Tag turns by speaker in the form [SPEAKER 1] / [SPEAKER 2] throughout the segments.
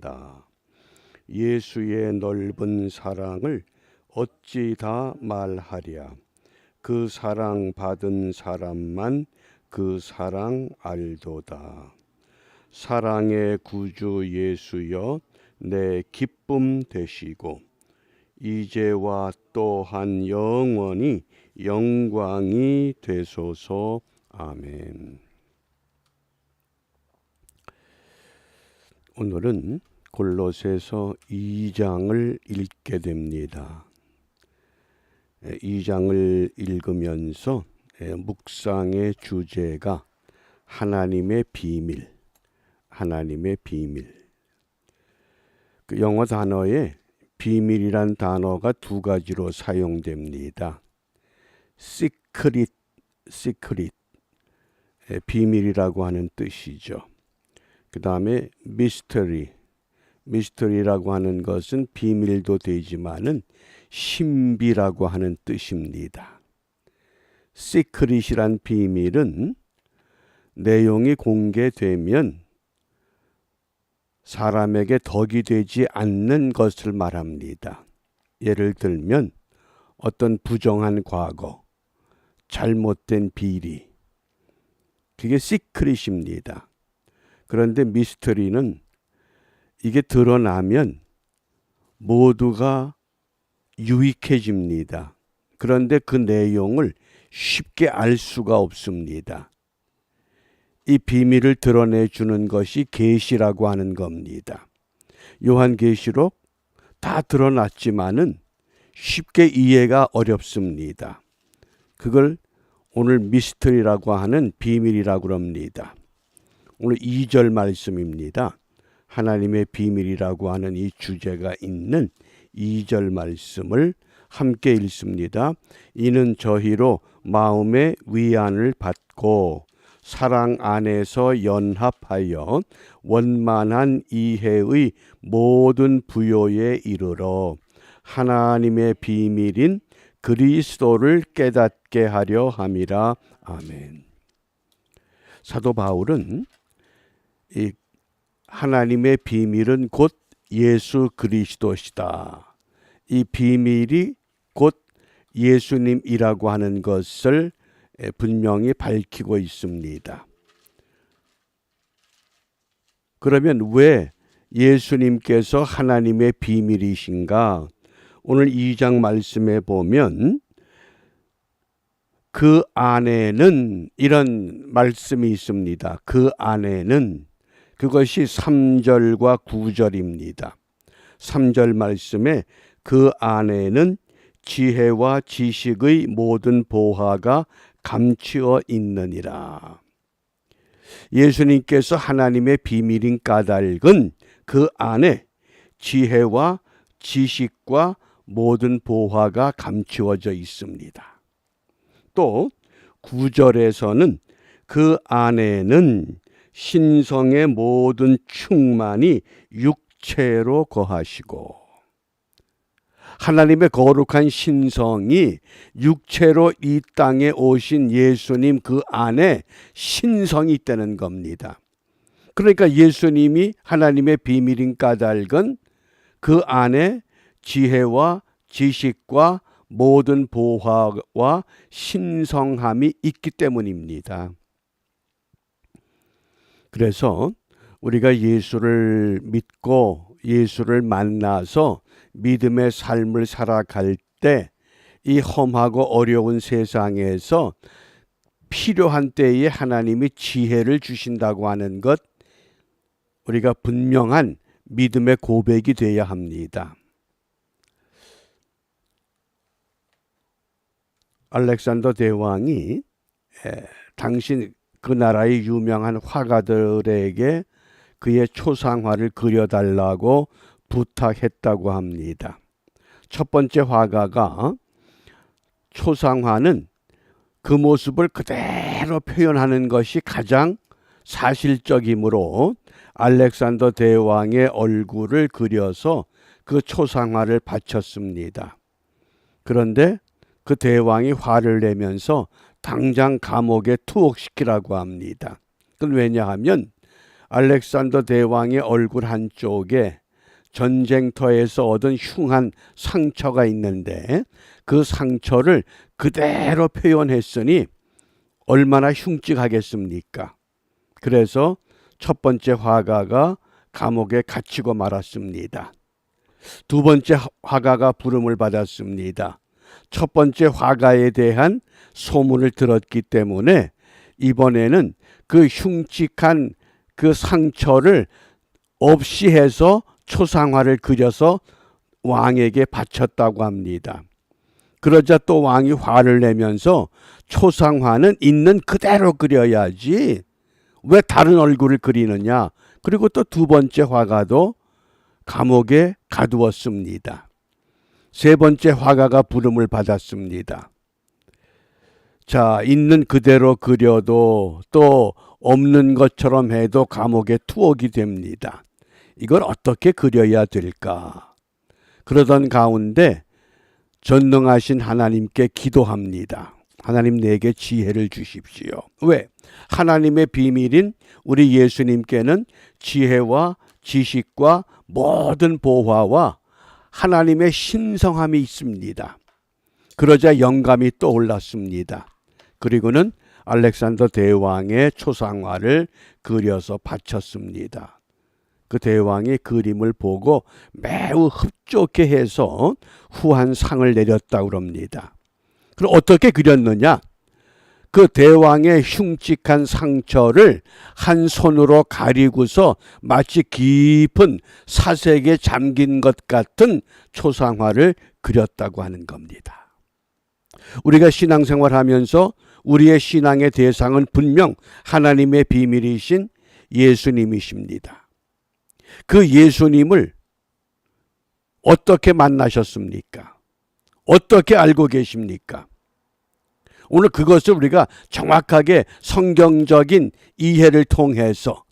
[SPEAKER 1] 알도다. 예수의 넓은 사랑을 어찌 다 말하랴. 그 사랑 받은 사람만 그 사랑 알도다. 사랑의 구주 예수여 내 기쁨 되시고 이제와 또한 영원히 영광이 되소서. 아멘. 오늘은 골로새서 2장을 읽게 됩니다. 2장을 읽으면서 묵상의 주제가 하나님의 비밀, 하나님의 비밀. 그 영어 단어에 비밀이란 단어가 두 가지로 사용됩니다. secret, 비밀이라고 하는 뜻이죠. 그 다음에 mystery라고 하는 것은 비밀도 되지만은 신비라고 하는 뜻입니다. secret이란 비밀은 내용이 공개되면 사람에게 덕이 되지 않는 것을 말합니다. 예를 들면 어떤 부정한 과거, 잘못된 비리, 그게 시크릿입니다. 그런데 미스터리는 이게 드러나면 모두가 유익해집니다. 그런데 그 내용을 쉽게 알 수가 없습니다. 이 비밀을 드러내주는 것이 계시라고 하는 겁니다. 요한계시록 다 드러났지만은 쉽게 이해가 어렵습니다. 그걸 오늘 미스터리라고 하는 비밀이라고 합니다. 오늘 2절 말씀입니다. 하나님의 비밀이라고 하는 이 주제가 있는 2절 말씀을 함께 읽습니다. 이는 저희로 마음의 위안을 받고 사랑 안에서 연합하여 원만한 이해의 모든 부요에 이르러 하나님의 비밀인 그리스도를 깨닫게 하려 함이라. 아멘. 사도 바울은 이 하나님의 비밀은 곧 예수 그리스도시다. 이 비밀이 곧 예수님이라고 하는 것을 분명히 밝히고 있습니다. 그러면 왜 예수님께서 하나님의 비밀이신가? 오늘 2장 말씀에 보면 그 안에는 이런 말씀이 있습니다. 그 안에는, 그것이 3절과 9절입니다. 3절 말씀에 그 안에는 지혜와 지식의 모든 보화가 감추어 있느니라. 예수님께서 하나님의 비밀인 까닭은 그 안에 지혜와 지식과 모든 보화가 감추어져 있습니다. 또 9절에서는 그 안에는 신성의 모든 충만이 육체로 거하시고, 하나님의 거룩한 신성이 육체로 이 땅에 오신 예수님 그 안에 신성이 있다는 겁니다. 그러니까 예수님이 하나님의 비밀인 까닭은 그 안에 지혜와 지식과 모든 보화와 신성함이 있기 때문입니다. 그래서 우리가 예수를 믿고 예수를 만나서 믿음의 삶을 살아갈 때 이 험하고 어려운 세상에서 필요한 때에 하나님이 지혜를 주신다고 하는 것, 우리가 분명한 믿음의 고백이 되어야 합니다. 알렉산더 대왕이 당신 그 나라의 유명한 화가들에게 그의 초상화를 그려달라고 부탁했다고 합니다. 첫 번째 화가가 초상화는 그 모습을 그대로 표현하는 것이 가장 사실적이므로 알렉산더 대왕의 얼굴을 그려서 그 초상화를 바쳤습니다. 그런데 그 대왕이 화를 내면서 당장 감옥에 투옥시키라고 합니다. 그건 왜냐하면 알렉산더 대왕의 얼굴 한쪽에 전쟁터에서 얻은 흉한 상처가 있는데 그 상처를 그대로 표현했으니 얼마나 흉측하겠습니까? 그래서 첫 번째 화가가 감옥에 갇히고 말았습니다. 두 번째 화가가 부름을 받았습니다. 첫 번째 화가에 대한 소문을 들었기 때문에 이번에는 그 흉측한 그 상처를 없이 해서 초상화를 그려서 왕에게 바쳤다고 합니다. 그러자 또 왕이 화를 내면서 초상화는 있는 그대로 그려야지 왜 다른 얼굴을 그리느냐. 그리고 또 두 번째 화가도 감옥에 가두었습니다. 세 번째 화가가 부름을 받았습니다. 자, 있는 그대로 그려도 또 없는 것처럼 해도 감옥에 투옥이 됩니다. 이걸 어떻게 그려야 될까? 그러던 가운데 전능하신 하나님께 기도합니다. 하나님 내게 지혜를 주십시오. 왜? 하나님의 비밀인 우리 예수님께는 지혜와 지식과 모든 보화와 하나님의 신성함이 있습니다. 그러자 영감이 떠올랐습니다. 그리고는 알렉산더 대왕의 초상화를 그려서 바쳤습니다. 그 대왕이 그림을 보고 매우 흡족해 해서 후한 상을 내렸다고 합니다. 그럼 어떻게 그렸느냐? 그 대왕의 흉측한 상처를 한 손으로 가리고서 마치 깊은 사색에 잠긴 것 같은 초상화를 그렸다고 하는 겁니다. 우리가 신앙생활하면서 우리의 신앙의 대상은 분명 하나님의 비밀이신 예수님이십니다. 그 예수님을 어떻게 만나셨습니까? 어떻게 알고 계십니까? 오늘 그것을 우리가 정확하게 성경적인 이해를 통해서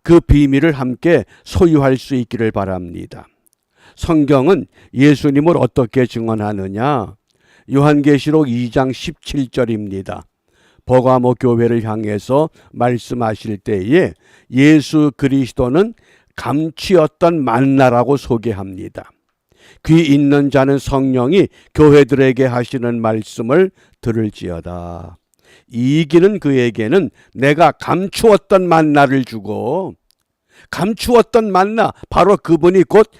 [SPEAKER 1] 그 비밀을 함께 소유할 수 있기를 바랍니다. 성경은 예수님을 어떻게 증언하느냐? 요한계시록 2장 17절입니다. 버가모 교회를 향해서 말씀하실 때에 예수 그리스도는 감추었던 만나라고 소개합니다. 귀 있는 자는 성령이 교회들에게 하시는 말씀을 들을지어다. 이기는 그에게는 내가 감추었던 만나를 주고, 감추었던 만나, 바로 그분이 곧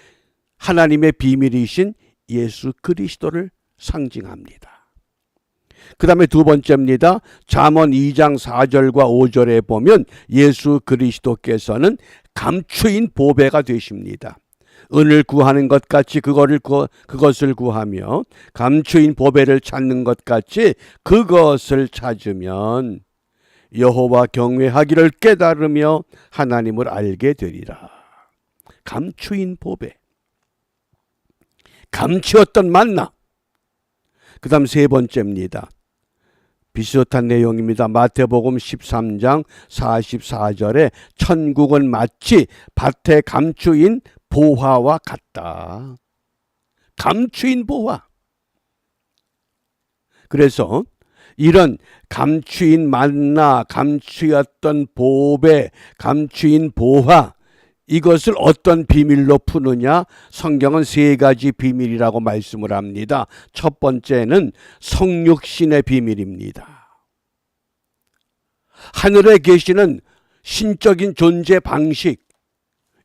[SPEAKER 1] 하나님의 비밀이신 예수 그리스도를 상징합니다. 그 다음에 두 번째입니다. 잠언 2장 4절과 5절에 보면 예수 그리스도께서는 감추인 보배가 되십니다. 은을 구하는 것 같이 그것을 구하며 감추인 보배를 찾는 것 같이 그것을 찾으면 여호와 경외하기를 깨달으며 하나님을 알게 되리라. 감추인 보배, 감추었던 만나. 그 다음 세 번째입니다. 비슷한 내용입니다. 마태복음 13장 44절에 천국은 마치 밭에 감추인 보화와 같다. 감추인 보화. 그래서 이런 감추인 만나, 감추었던 보배, 감추인 보화, 이것을 어떤 비밀로 푸느냐? 성경은 세 가지 비밀이라고 말씀을 합니다. 첫 번째는 성육신의 비밀입니다. 하늘에 계시는 신적인 존재 방식,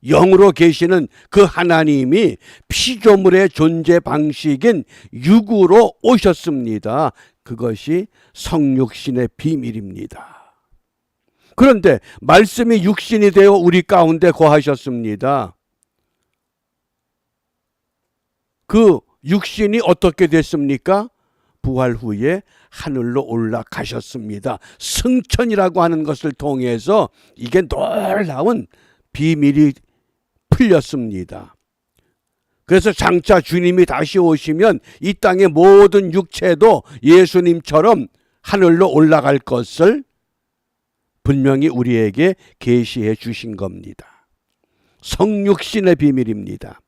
[SPEAKER 1] 영으로 계시는 그 하나님이 피조물의 존재 방식인 육으로 오셨습니다. 그것이 성육신의 비밀입니다. 그런데 말씀이 육신이 되어 우리 가운데 거하셨습니다. 그 육신이 어떻게 됐습니까? 부활 후에 하늘로 올라가셨습니다. 승천이라고 하는 것을 통해서 이게 놀라운 비밀이 풀렸습니다. 그래서 장차 주님이 다시 오시면 이 땅의 모든 육체도 예수님처럼 하늘로 올라갈 것을 분명히 우리에게 계시해 주신 겁니다. 성육신의 비밀입니다.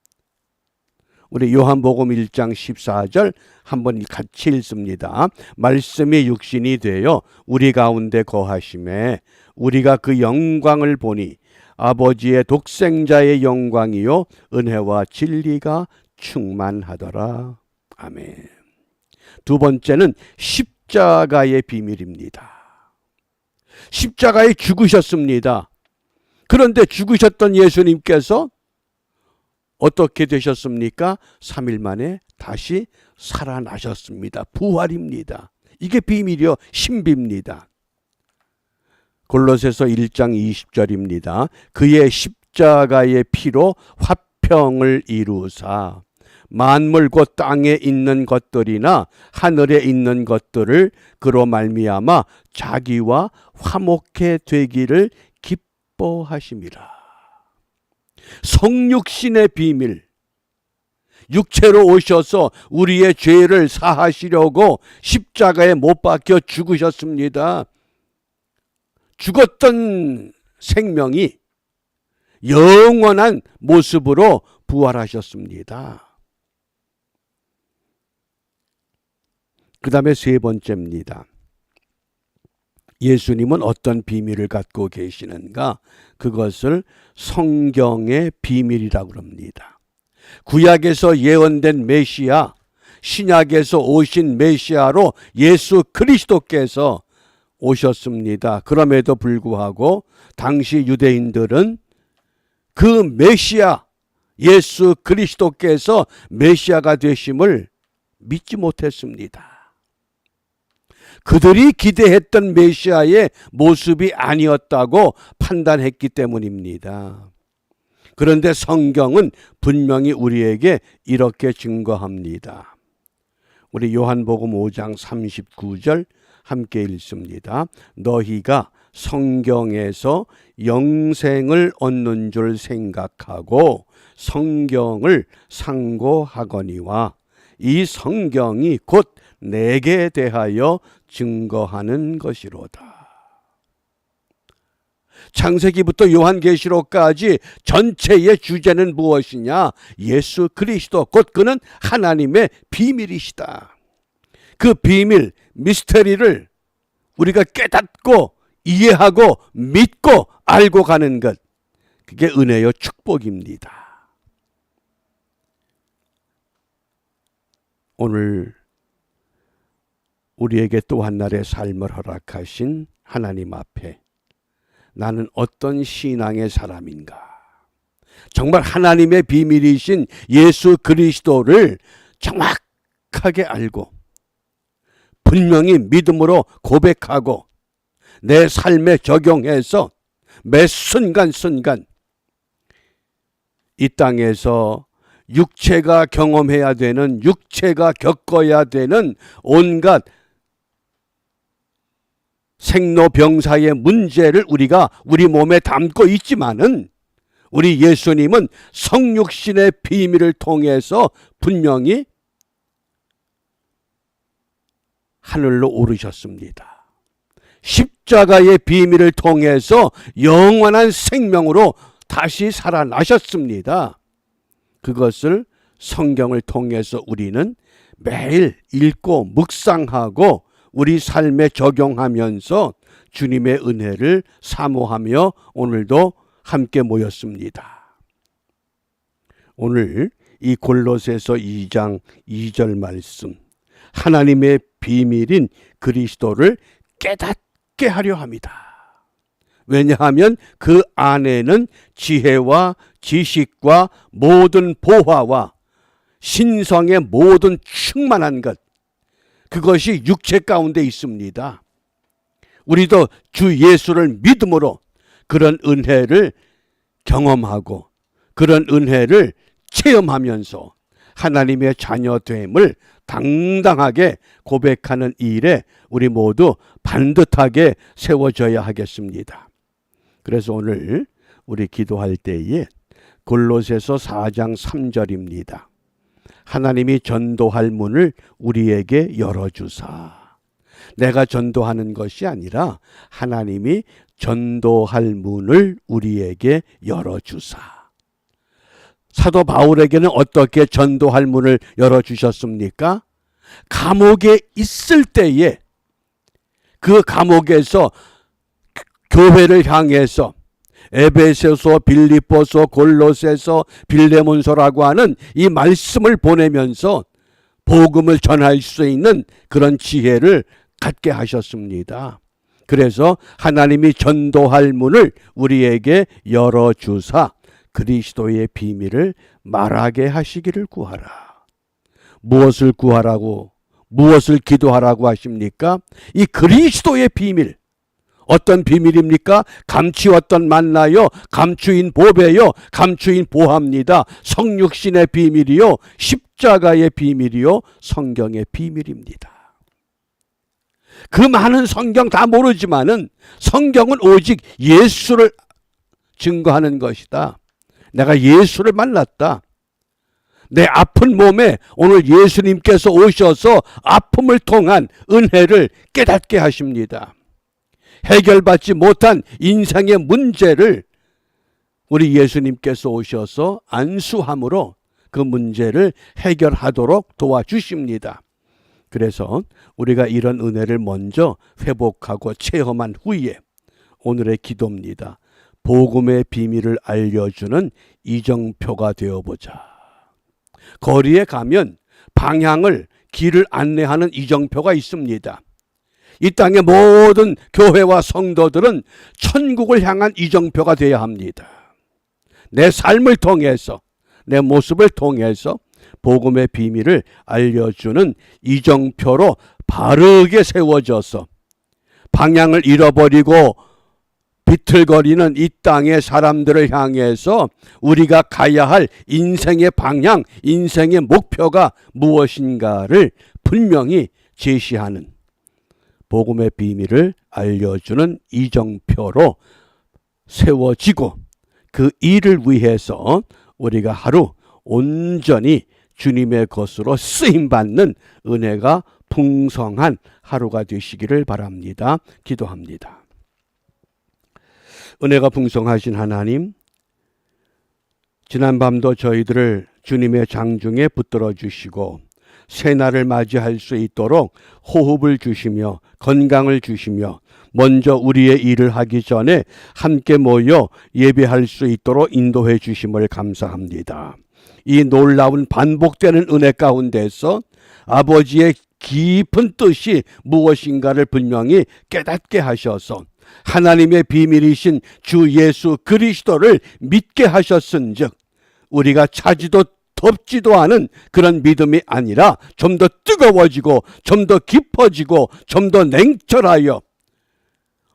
[SPEAKER 1] 우리 요한복음 1장 14절 한번 같이 읽습니다. 말씀이 육신이 되어 우리 가운데 거하심에 우리가 그 영광을 보니 아버지의 독생자의 영광이요 은혜와 진리가 충만하더라. 아멘. 두 번째는 십자가의 비밀입니다. 십자가에 죽으셨습니다. 그런데 죽으셨던 예수님께서 어떻게 되셨습니까? 3일 만에 다시 살아나셨습니다. 부활입니다. 이게 비밀이요, 신비입니다. 골로새서 1장 20절입니다. 그의 십자가의 피로 화평을 이루사 만물 곧 땅에 있는 것들이나 하늘에 있는 것들을 그로 말미암아 자기와 화목해 되기를 기뻐하심이라. 성육신의 비밀, 육체로 오셔서 우리의 죄를 사하시려고 십자가에 못 박혀 죽으셨습니다. 죽었던 생명이 영원한 모습으로 부활하셨습니다. 그 다음에 세 번째입니다. 예수님은 어떤 비밀을 갖고 계시는가? 그것을 성경의 비밀이라고 합니다. 구약에서 예언된 메시아, 신약에서 오신 메시아로 예수 그리스도께서 오셨습니다. 그럼에도 불구하고 당시 유대인들은 그 메시아, 예수 그리스도께서 메시아가 되심을 믿지 못했습니다. 그들이 기대했던 메시아의 모습이 아니었다고 판단했기 때문입니다. 그런데 성경은 분명히 우리에게 이렇게 증거합니다. 우리 요한복음 5장 39절 함께 읽습니다. 너희가 성경에서 영생을 얻는 줄 생각하고 성경을 상고하거니와 이 성경이 곧 내게 대하여 증거하는 것이로다. 창세기부터 요한계시록까지 전체의 주제는 무엇이냐? 예수 그리스도, 곧 그는 하나님의 비밀이시다. 그 비밀, 미스터리를 우리가 깨닫고 이해하고 믿고 알고 가는 것, 그게 은혜요 축복입니다. 오늘 우리에게 또 한 날의 삶을 허락하신 하나님 앞에 나는 어떤 신앙의 사람인가? 정말 하나님의 비밀이신 예수 그리스도를 정확하게 알고 분명히 믿음으로 고백하고 내 삶에 적용해서 매 순간순간 이 땅에서 육체가 경험해야 되는, 육체가 겪어야 되는 온갖 생로병사의 문제를 우리가 우리 몸에 담고 있지만은 우리 예수님은 성육신의 비밀을 통해서 분명히 하늘로 오르셨습니다. 십자가의 비밀을 통해서 영원한 생명으로 다시 살아나셨습니다. 그것을 성경을 통해서 우리는 매일 읽고 묵상하고 우리 삶에 적용하면서 주님의 은혜를 사모하며 오늘도 함께 모였습니다. 오늘 이 골로새서 2장 2절 말씀, 하나님의 비밀인 그리스도를 깨닫게 하려 합니다. 왜냐하면 그 안에는 지혜와 지식과 모든 보화와 신성의 모든 충만한 것, 그것이 육체 가운데 있습니다. 우리도 주 예수를 믿음으로 그런 은혜를 경험하고 그런 은혜를 체험하면서 하나님의 자녀됨을 당당하게 고백하는 일에 우리 모두 반듯하게 세워져야 하겠습니다. 그래서 오늘 우리 기도할 때에 골로새서 4장 3절입니다. 하나님이 전도할 문을 우리에게 열어주사. 내가 전도하는 것이 아니라 하나님이 전도할 문을 우리에게 열어주사. 사도 바울에게는 어떻게 전도할 문을 열어주셨습니까? 감옥에 있을 때에 그 감옥에서 교회를 향해서 에베소서, 빌립보서, 골로새서, 빌레몬서라고 하는 이 말씀을 보내면서 복음을 전할 수 있는 그런 지혜를 갖게 하셨습니다. 그래서 하나님이 전도할 문을 우리에게 열어주사 그리스도의 비밀을 말하게 하시기를 구하라. 무엇을 구하라고, 무엇을 기도하라고 하십니까? 이 그리스도의 비밀. 어떤 비밀입니까? 감추었던 만나요, 감추인 보배요, 감추인 보합니다. 성육신의 비밀이요, 십자가의 비밀이요, 성경의 비밀입니다. 그 많은 성경 다 모르지만은 성경은 오직 예수를 증거하는 것이다. 내가 예수를 만났다. 내 아픈 몸에 오늘 예수님께서 오셔서 아픔을 통한 은혜를 깨닫게 하십니다. 해결받지 못한 인생의 문제를 우리 예수님께서 오셔서 안수함으로 그 문제를 해결하도록 도와주십니다. 그래서 우리가 이런 은혜를 먼저 회복하고 체험한 후에 오늘의 기도입니다. 복음의 비밀을 알려주는 이정표가 되어보자. 거리에 가면 방향을, 길을 안내하는 이정표가 있습니다. 이 땅의 모든 교회와 성도들은 천국을 향한 이정표가 되어야 합니다. 내 삶을 통해서, 내 모습을 통해서 복음의 비밀을 알려주는 이정표로 바르게 세워져서 방향을 잃어버리고 비틀거리는 이 땅의 사람들을 향해서 우리가 가야 할 인생의 방향, 인생의 목표가 무엇인가를 분명히 제시하는 복음의 비밀을 알려주는 이정표로 세워지고 그 일을 위해서 우리가 하루 온전히 주님의 것으로 쓰임받는 은혜가 풍성한 하루가 되시기를 바랍니다. 기도합니다. 은혜가 풍성하신 하나님, 지난밤도 저희들을 주님의 장중에 붙들어 주시고 새날을 맞이할 수 있도록 호흡을 주시며 건강을 주시며 먼저 우리의 일을 하기 전에 함께 모여 예배할 수 있도록 인도해 주심을 감사합니다. 이 놀라운 반복되는 은혜 가운데서 아버지의 깊은 뜻이 무엇인가를 분명히 깨닫게 하셔서 하나님의 비밀이신 주 예수 그리스도를 믿게 하셨은즉 우리가 차지도 덥지도 않은 그런 믿음이 아니라 좀 더 뜨거워지고 좀 더 깊어지고 좀 더 냉철하여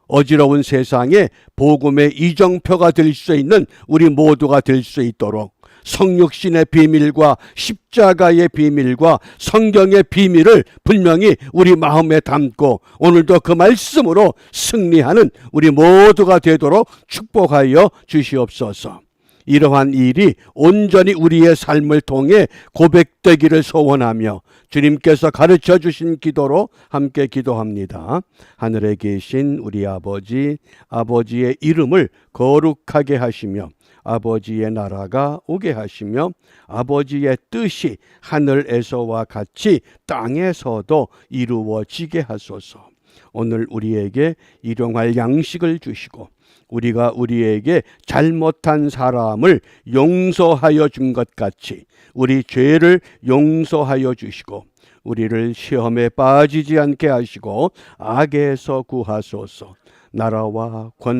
[SPEAKER 1] 어지러운 세상에 복음의 이정표가 될 수 있는 우리 모두가 될 수 있도록 성육신의 비밀과 십자가의 비밀과 성경의 비밀을 분명히 우리 마음에 담고 오늘도 그 말씀으로 승리하는 우리 모두가 되도록 축복하여 주시옵소서. 이러한 일이 온전히 우리의 삶을 통해 고백되기를 소원하며 주님께서 가르쳐 주신 기도로 함께 기도합니다. 하늘에 계신 우리 아버지, 아버지의 이름을 거룩하게 하시며 아버지의 나라가 오게 하시며 아버지의 뜻이 하늘에서와 같이 땅에서도 이루어지게 하소서. 오늘 우리에게 일용할 양식을 주시고 우리가 우리에게 잘못한 사람을 용서하여 준 것 같이 우리 죄를 용서하여 주시고 우리를 시험에 빠지지 않게 하시고 악에서 구하소서. 나라와 권